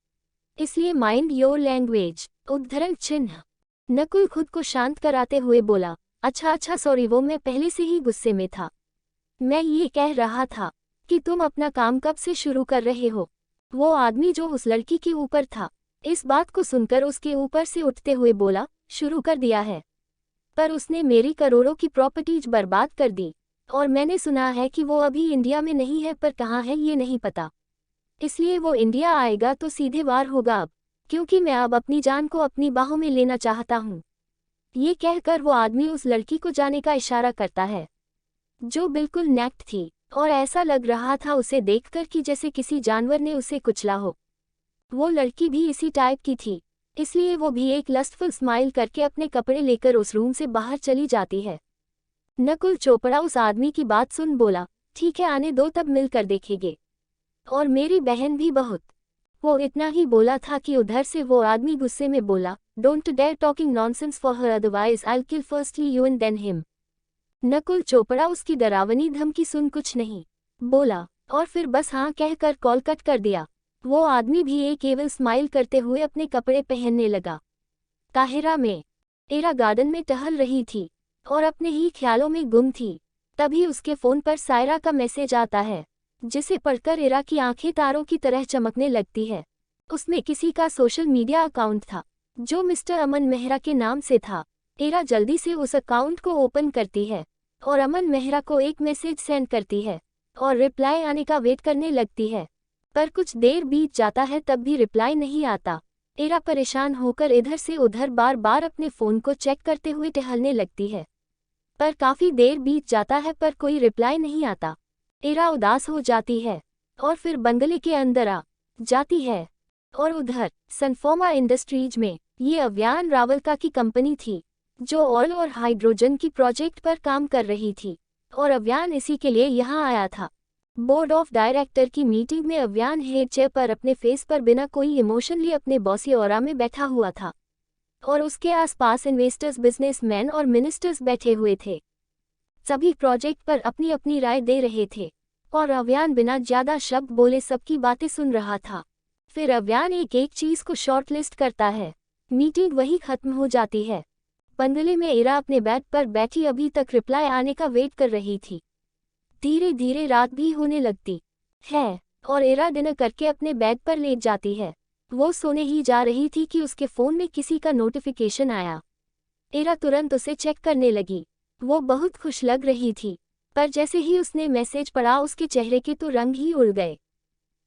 इसलिए माइंड योर लैंग्वेज। उद्धरण चिन्ह। नकुल खुद को शांत कराते हुए बोला, अच्छा सॉरी, वो मैं पहले से ही गुस्से में था। मैं ये कह रहा था कि तुम अपना काम कब से शुरू कर रहे हो। वो आदमी जो उस लड़की के ऊपर था, इस बात को सुनकर उसके ऊपर से उठते हुए बोला, शुरू कर दिया है, पर उसने मेरी करोड़ों की प्रॉपर्टीज बर्बाद कर दी, और मैंने सुना है कि वो अभी इंडिया में नहीं है, पर कहाँ है ये नहीं पता, इसलिए वो इंडिया आएगा तो सीधे वार होगा अब, क्योंकि मैं अब अपनी जान को अपनी बाहों में लेना चाहता हूँ। ये कहकर वो आदमी उस लड़की को जाने का इशारा करता है, जो बिल्कुल नेक्ड थी, और ऐसा लग रहा था उसे देखकर कि जैसे किसी जानवर ने उसे कुचला हो। वो लड़की भी इसी टाइप की थी, इसलिए वो भी एक लस्टफुल स्माइल करके अपने कपड़े लेकर उस रूम से बाहर चली जाती है। नकुल चोपड़ा उस आदमी की बात सुन बोला, ठीक है आने दो, तब मिलकर देखेंगे। और मेरी बहन भी बहुत। वो इतना ही बोला था कि उधर से वो आदमी गुस्से में बोला, don't dare talking nonsense for her otherwise I kill firstly you and then him. Nakul Chopra उसकी डरावनी धमकी सुन कुछ नहीं बोला और फिर बस हाँ कहकर कॉल कट कर दिया। वो आदमी भी एक केवल स्माइल करते हुए अपने कपड़े पहनने लगा। काहिरा में इरा गार्डन में टहल रही थी और अपने ही ख्यालों में गुम थी। तभी उसके फ़ोन पर सायरा का मैसेज आता है, जिसे पढ़कर इरा की आंखें तारों की तरह चमकने लगती है। उसमें किसी का सोशल मीडिया अकाउंट था जो मिस्टर अमन मेहरा के नाम से था। इरा जल्दी से उस अकाउंट को ओपन करती है और अमन मेहरा को एक मैसेज सेंड करती है और रिप्लाई आने का वेट करने लगती है। पर कुछ देर बीत जाता है तब भी रिप्लाई नहीं आता। इरा परेशान होकर इधर से उधर बार बार अपने फ़ोन को चेक करते हुए टहलने लगती है, पर काफ़ी देर बीत जाता है पर कोई रिप्लाई नहीं आता। इरा उदास हो जाती है और फिर बंगले के अंदर आ जाती है। और उधर सनफार्मा इंडस्ट्रीज में ये अव्यान रावलका की कंपनी थी जो ऑयल और हाइड्रोजन की प्रोजेक्ट पर काम कर रही थी और अव्यान इसी के लिए यहाँ आया था। बोर्ड ऑफ डायरेक्टर की मीटिंग में अव्यान हेड चेयर पर अपने फेस पर बिना कोई इमोशन लिए अपने बॉसी ऑरा में बैठा हुआ था और उसके आसपास इन्वेस्टर्स, बिजनेसमैन और मिनिस्टर्स बैठे हुए थे। सभी प्रोजेक्ट पर अपनी अपनी राय दे रहे थे और अव्यान बिना ज्यादा शब्द बोले सबकी बातें सुन रहा था। फिर अव्यान एक एक चीज को शॉर्टलिस्ट करता है। मीटिंग वहीं खत्म हो जाती है। बंगले में इरा अपने बेड पर बैठी अभी तक रिप्लाई आने का वेट कर रही थी। धीरे धीरे रात भी होने लगती है और इरा डिनर करके अपने बेड पर लेट जाती है। वो सोने ही जा रही थी कि उसके फ़ोन में किसी का नोटिफिकेशन आया। इरा तुरंत उसे चेक करने लगी। वो बहुत खुश लग रही थी, पर जैसे ही उसने मैसेज पढ़ा उसके चेहरे के तो रंग ही उड़ गए।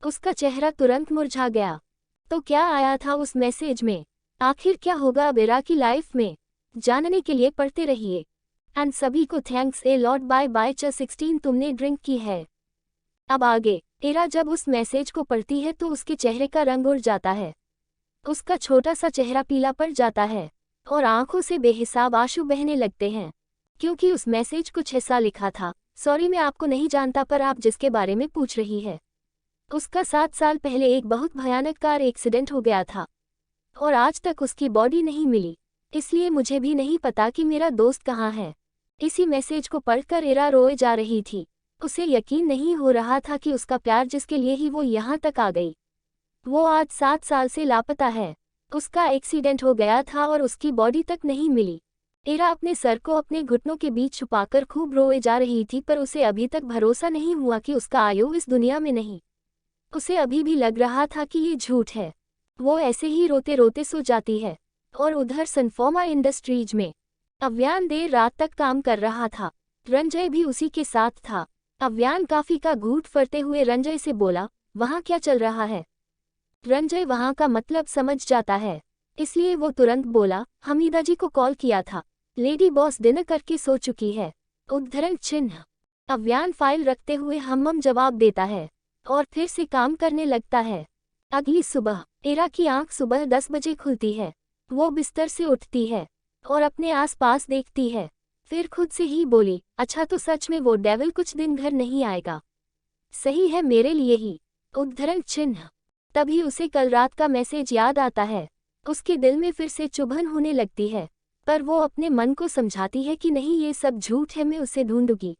उसका चेहरा तुरंत मुरझा गया। तो क्या आया था उस मैसेज में? आखिर क्या होगा अब इरा की लाइफ में? जानने के लिए पढ़ते रहिए। एंड सभी को thanks a lot. Bye bye. 16 तुमने ड्रिंक की है। अब आगे इरा जब उस मैसेज को पढ़ती है तो उसके चेहरे का रंग उड़ जाता है। उसका छोटा सा चेहरा पीला पड़ जाता है और आंखों से बेहिसाब आंसू बहने लगते हैं, क्योंकि उस मैसेज कुछ ऐसा लिखा था, सॉरी मैं आपको नहीं जानता पर आप जिसके बारे में पूछ रही है उसका 7 साल पहले एक बहुत भयानक कार एक्सीडेंट हो गया था और आज तक उसकी बॉडी नहीं मिली, इसलिए मुझे भी नहीं पता कि मेरा दोस्त कहाँ है। इसी मैसेज को पढ़कर इरा रोए जा रही थी। उसे यकीन नहीं हो रहा था कि उसका प्यार जिसके लिए ही वो यहाँ तक आ गई, वो आज 7 साल से लापता है। उसका एक्सीडेंट हो गया था और उसकी बॉडी तक नहीं मिली। इरा अपने सर को अपने घुटनों के बीच छुपाकर खूब रोए जा रही थी, पर उसे अभी तक भरोसा नहीं हुआ कि उसका आयु इस दुनिया में नहीं। उसे अभी भी लग रहा था कि ये झूठ है। वो ऐसे ही रोते रोते सो जाती है। और उधर सनफार्मा इंडस्ट्रीज में अव्यान देर रात तक काम कर रहा था। रंजय भी उसी के साथ था। अव्यान काफी का घूंट फरते हुए रंजय से बोला, वहाँ क्या चल रहा है? रंजय वहाँ का मतलब समझ जाता है, इसलिए वो तुरंत बोला, हमीदा जी को कॉल किया था, लेडी बॉस डिनर करके सो चुकी है। उद्धरण चिन्ह। अव्यान फाइल रखते हुए हम जवाब देता है और फिर से काम करने लगता है। अगली सुबह इरा की आंख सुबह 10 बजे खुलती है। वो बिस्तर से उठती है और अपने आसपास देखती है, फिर खुद से ही बोली, अच्छा तो सच में वो डेविल कुछ दिन घर नहीं आएगा। सही है मेरे लिए ही। उद्धरण चिन्ह। तभी उसे कल रात का मैसेज याद आता है। उसके दिल में फिर से चुभन होने लगती है, पर वो अपने मन को समझाती है कि नहीं ये सब झूठ है, मैं उसे ढूंढूंगी,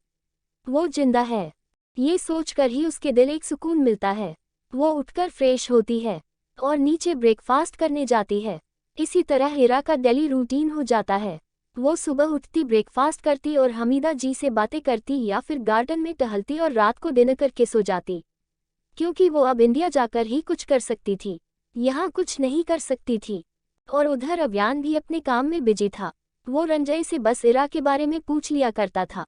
वो जिंदा है। ये सोचकर ही उसके दिल एक सुकून मिलता है। वो उठकर फ्रेश होती है और नीचे ब्रेकफास्ट करने जाती है। इसी तरह इरा का डेली रूटीन हो जाता है। वो सुबह उठती, ब्रेकफास्ट करती और हमीदा जी से बातें करती या फिर गार्डन में टहलती और रात को डिनर करके सो जाती, क्योंकि वो अब इंडिया जाकर ही कुछ कर सकती थी, यहाँ कुछ नहीं कर सकती थी। और उधर अव्यान भी अपने काम में बिजी था। वो रंजय से बस इरा के बारे में पूछ लिया करता था,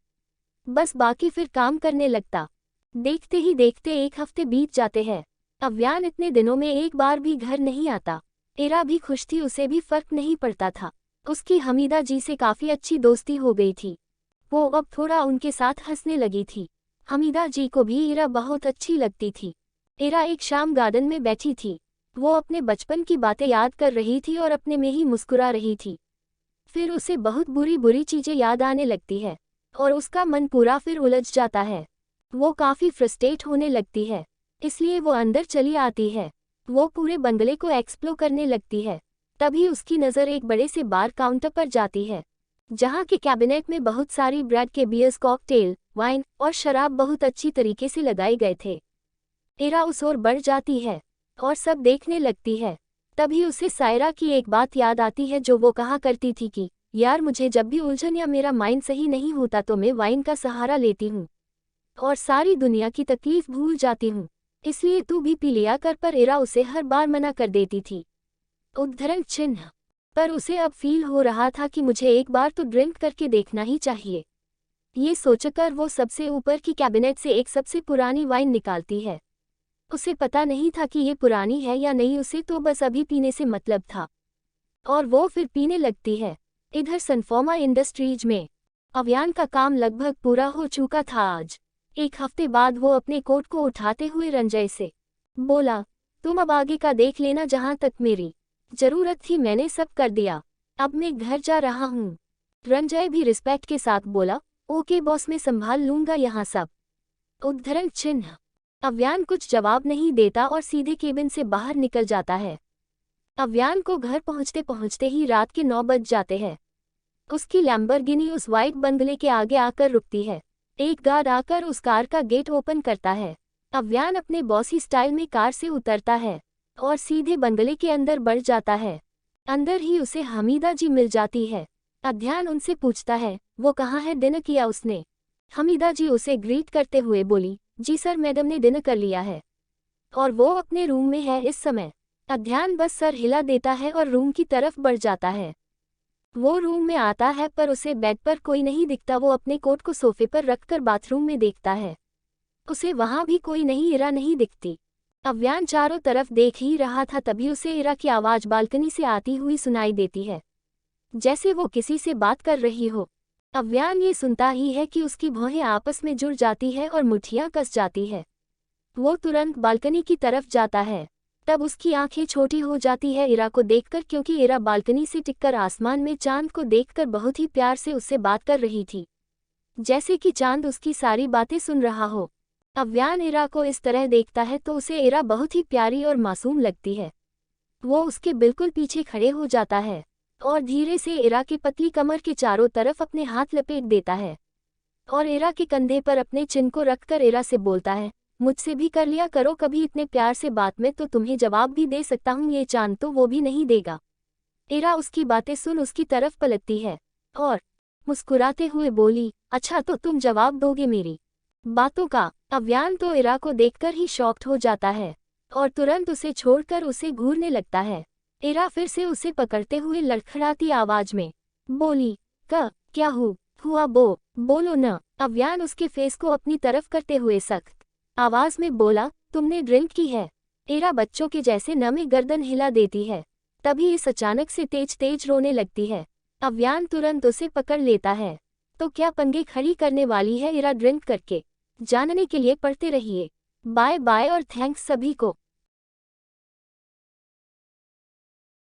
बस बाकी फिर काम करने लगता। देखते ही देखते 1 हफ्ते बीत जाते हैं। अव्यान इतने दिनों में एक बार भी घर नहीं आता। इरा भी खुश थी, उसे भी फर्क नहीं पड़ता था। उसकी हमीदा जी से काफ़ी अच्छी दोस्ती हो गई थी। वो अब थोड़ा उनके साथ हंसने लगी थी। हमीदा जी को भी इरा बहुत अच्छी लगती थी। इरा एक शाम गार्डन में बैठी थी। वो अपने बचपन की बातें याद कर रही थी और अपने में ही मुस्कुरा रही थी। फिर उसे बहुत बुरी बुरी चीज़ें याद आने लगती है और उसका मन पूरा फिर उलझ जाता है। वो काफी फ्रस्ट्रेट होने लगती है, इसलिए वो अंदर चली आती है। वो पूरे बंगले को एक्सप्लोर करने लगती है। तभी उसकी नज़र एक बड़े से बार काउंटर पर जाती है, जहाँ के कैबिनेट में बहुत सारी ब्रांड के बियर्स, कॉकटेल, वाइन और शराब बहुत अच्छी तरीके से लगाए गए थे। इरा उस ओर बढ़ जाती है और सब देखने लगती है। तभी उसे सायरा की एक बात याद आती है जो वो कहा करती थी कि यार, मुझे जब भी उलझन या मेरा माइंड सही नहीं होता तो मैं वाइन का सहारा लेती हूँ और सारी दुनिया की तकलीफ भूल जाती हूँ, इसलिए तू भी पी लिया कर। पर इरा उसे हर बार मना कर देती थी। उद्धरण चिन्ह। पर उसे अब फील हो रहा था कि मुझे एक बार तो ड्रिंक करके देखना ही चाहिए। ये सोचकर वो सबसे ऊपर की कैबिनेट से एक सबसे पुरानी वाइन निकालती है। उसे पता नहीं था कि ये पुरानी है या नहीं, उसे तो बस अभी पीने से मतलब था और वो फिर पीने लगती है। इधर सनफार्मा इंडस्ट्रीज में अभियान का काम लगभग पूरा हो चुका था। आज एक हफ्ते बाद वो अपने कोट को उठाते हुए रंजय से बोला, तुम अब आगे का देख लेना, जहां तक मेरी जरूरत थी मैंने सब कर दिया, अब मैं घर जा रहा हूँ। रंजय भी रिस्पेक्ट के साथ बोला, ओके बॉस, मैं संभाल लूंगा यहाँ सब। उद्धरण चिन्ह। अव्यान कुछ जवाब नहीं देता और सीधे केबिन से बाहर निकल जाता है। अव्यान को घर पहुंचते पहुंचते ही रात के 9 बज जाते हैं। उसकी लैम्बोर्गिनी उस वाइट बंगले के आगे आकर रुकती है। एक गार्ड आकर उस कार का गेट ओपन करता है। अव्यान अपने बॉसी स्टाइल में कार से उतरता है और सीधे बंगले के अंदर बढ़ जाता है। अंदर ही उसे हमीदा जी मिल जाती है। अध्यान उनसे पूछता है, वो कहाँ है, डिनर किया उसने? हमीदा जी उसे ग्रीट करते हुए बोली, जी सर, मैडम ने डिनर कर लिया है और वो अपने रूम में है इस समय। अध्यान बस सर हिला देता है और रूम की तरफ बढ़ जाता है। वो रूम में आता है पर उसे बेड पर कोई नहीं दिखता। वो अपने कोट को सोफे पर रखकर बाथरूम में देखता है, उसे वहां भी कोई नहीं, इरा नहीं दिखती। अव्यान चारों तरफ देख ही रहा था, तभी उसे इरा की आवाज बालकनी से आती हुई सुनाई देती है, जैसे वो किसी से बात कर रही हो। अव्यान ये सुनता ही है कि उसकी भौहें आपस में जुड़ जाती है और मुट्ठियां कस जाती है। वो तुरंत बालकनी की तरफ जाता है। तब उसकी आंखें छोटी हो जाती है इरा को देखकर, क्योंकि इरा बालकनी से टिककर आसमान में चांद को देखकर बहुत ही प्यार से उससे बात कर रही थी, जैसे कि चांद उसकी सारी बातें सुन रहा हो। अव्यान इरा को इस तरह देखता है तो उसे इरा बहुत ही प्यारी और मासूम लगती है। वो उसके बिल्कुल पीछे खड़े हो जाता है और धीरे से इरा की पतली कमर के चारों तरफ अपने हाथ लपेट देता है और इरा के कंधे पर अपने चिन को रखकर इरा से बोलता है, मुझसे भी कर लिया करो कभी इतने प्यार से बात, में तो तुम्हें जवाब भी दे सकता हूँ, ये चांद तो वो भी नहीं देगा। इरा उसकी बातें सुन उसकी तरफ पलटती है और मुस्कुराते हुए बोली, अच्छा तो तुम जवाब दोगे मेरी बातों का? अव्यान तो इरा को देखकर ही शॉक्ड हो जाता है और तुरंत उसे छोड़कर उसे घूरने लगता है। इरा फिर से उसे पकड़ते हुए लड़खड़ाती आवाज में बोली, क्या हुआ बोलो न। अव्यान उसके फेस को अपनी तरफ करते हुए सख्त आवाज में बोला, तुमने ड्रिंक की है? इरा बच्चों के जैसे नमी गर्दन हिला देती है। तभी इस अचानक से तेज तेज रोने लगती है। अव्यान तुरंत उसे पकड़ लेता है। तो क्या पंगे खड़ी करने वाली है इरा ड्रिंक करके? जानने के लिए पढ़ते रहिए। बाय बाय और थैंक्स सभी को।